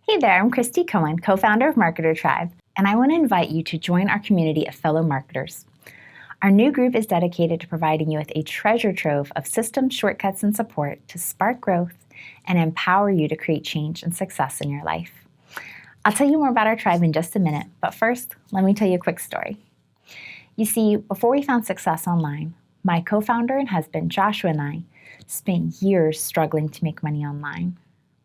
Hey there, I'm Christy Cohen, co-founder of MarketerTribe, and I want to invite you to join our community of fellow marketers. Our new group is dedicated to providing you with a treasure trove of systems, shortcuts, and support to spark growth and empower you to create change and success in your life. I'll tell you more about our tribe in just a minute, but first, let me tell you a quick story. You see, before we found success online, my co-founder and husband, Joshua, and I spent years struggling to make money online.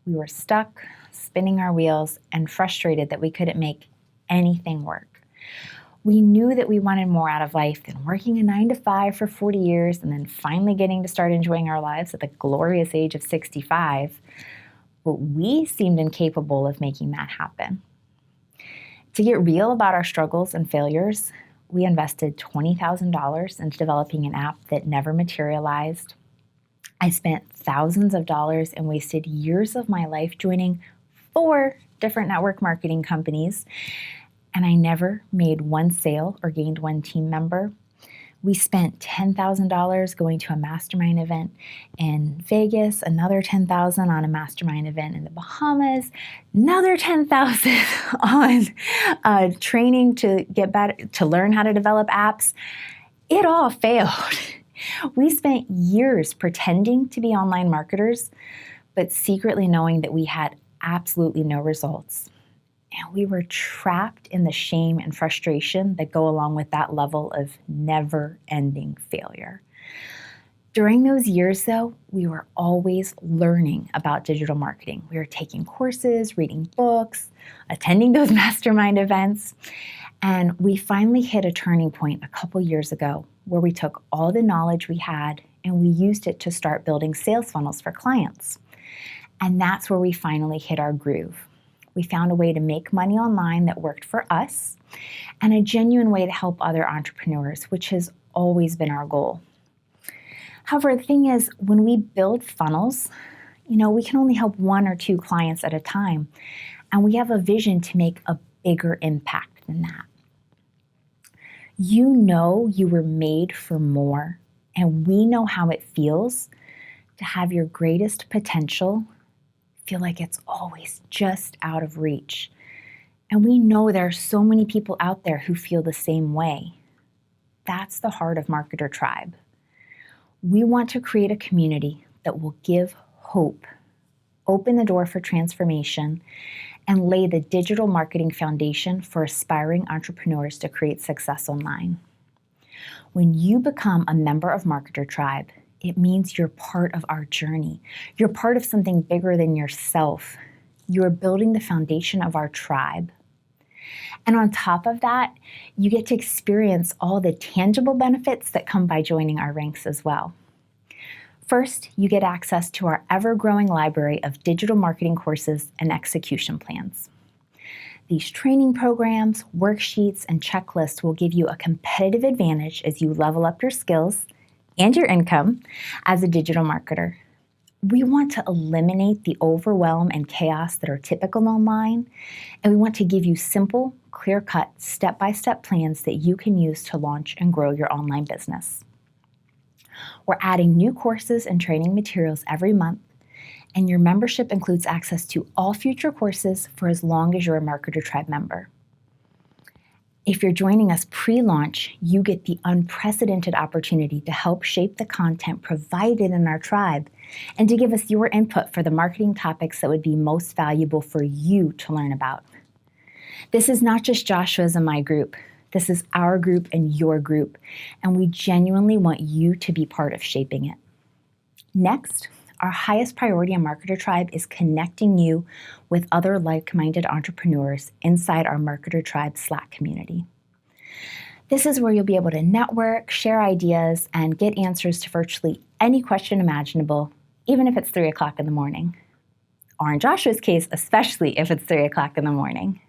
We were stuck, spinning our wheels, and frustrated that we couldn't make anything work. We knew that we wanted more out of life than working a 9-to-5 for 40 years and then finally getting to start enjoying our lives at the glorious age of 65, but we seemed incapable of making that happen. To get real about our struggles and failures, we invested $20,000 into developing an app that never materialized. I spent thousands of dollars and wasted years of my life joining 4 different network marketing companies, and I never made one sale or gained one team member. We spent $10,000 going to a mastermind event in Vegas, another $10,000 on a mastermind event in the Bahamas, another $10,000 on training to get better, to learn how to develop apps. It all failed. We spent years pretending to be online marketers, but secretly knowing that we had absolutely no results. And we were trapped in the shame and frustration that go along with that level of never-ending failure. During those years, though, we were always learning about digital marketing. We were taking courses, reading books, attending those mastermind events, and we finally hit a turning point a couple years ago where we took all the knowledge we had and we used it to start building sales funnels for clients. And that's where we finally hit our groove. We found a way to make money online that worked for us and a genuine way to help other entrepreneurs, which has always been our goal. However, the thing is, when we build funnels, we can only help 1 or 2 clients at a time, and we have a vision to make a bigger impact than that. You know you were made for more, and we know how it feels to have your greatest potential feel like it's always just out of reach. And we know there are so many people out there who feel the same way. That's the heart of MarketerTribe. We want to create a community that will give hope, open the door for transformation, and lay the digital marketing foundation for aspiring entrepreneurs to create success online. When you become a member of MarketerTribe, it means you're part of our journey. You're part of something bigger than yourself. You're building the foundation of our tribe. And on top of that, you get to experience all the tangible benefits that come by joining our ranks as well. First, you get access to our ever-growing library of digital marketing courses and execution plans. These training programs, worksheets, and checklists will give you a competitive advantage as you level up your skills and your income as a digital marketer. We want to eliminate the overwhelm and chaos that are typical online, and we want to give you simple, clear-cut, step-by-step plans that you can use to launch and grow your online business. We're adding new courses and training materials every month, and your membership includes access to all future courses for as long as you're a MarketerTribe member. If you're joining us pre-launch, you get the unprecedented opportunity to help shape the content provided in our tribe and to give us your input for the marketing topics that would be most valuable for you to learn about. This is not just Joshua's and my group. This is our group and your group, and we genuinely want you to be part of shaping it. Next, our highest priority in MarketerTribe is connecting you with other like-minded entrepreneurs inside our MarketerTribe Slack community. This is where you'll be able to network, share ideas, and get answers to virtually any question imaginable, even if it's 3 o'clock in the morning. Or in Joshua's case, especially if it's 3 o'clock in the morning.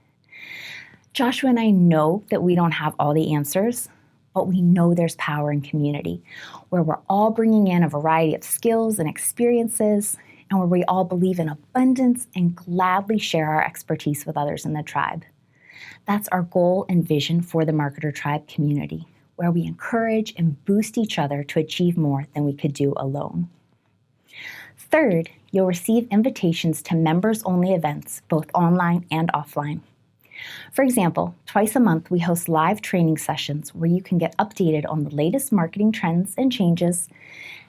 Joshua and I know that we don't have all the answers, but we know there's power in community, where we're all bringing in a variety of skills and experiences, and where we all believe in abundance and gladly share our expertise with others in the tribe. That's our goal and vision for the MarketerTribe community, where we encourage and boost each other to achieve more than we could do alone. Third, you'll receive invitations to members-only events, both online and offline. For example, twice a month, we host live training sessions where you can get updated on the latest marketing trends and changes,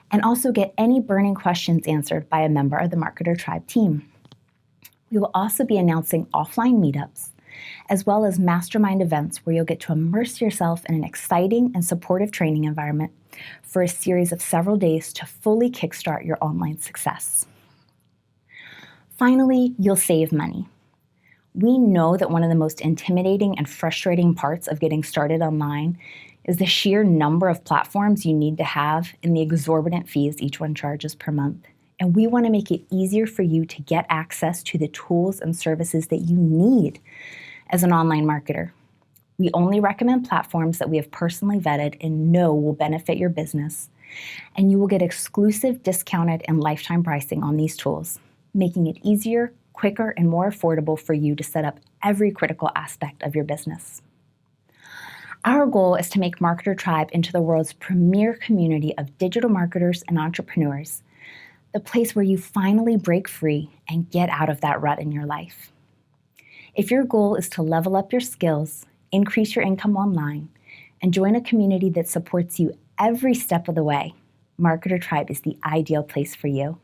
and also get any burning questions answered by a member of the MarketerTribe team. We will also be announcing offline meetups, as well as mastermind events where you'll get to immerse yourself in an exciting and supportive training environment for a series of several days to fully kickstart your online success. Finally, you'll save money. We know that one of the most intimidating and frustrating parts of getting started online is the sheer number of platforms you need to have and the exorbitant fees each one charges per month. And we want to make it easier for you to get access to the tools and services that you need as an online marketer. We only recommend platforms that we have personally vetted and know will benefit your business. And you will get exclusive, discounted, and lifetime pricing on these tools, making it easier, quicker, and more affordable for you to set up every critical aspect of your business. Our goal is to make MarketerTribe into the world's premier community of digital marketers and entrepreneurs, the place where you finally break free and get out of that rut in your life. If your goal is to level up your skills, increase your income online, and join a community that supports you every step of the way, MarketerTribe is the ideal place for you.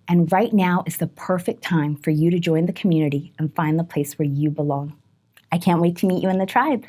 And right now is the perfect time for you to join the community and find the place where you belong. I can't wait to meet you in the tribe.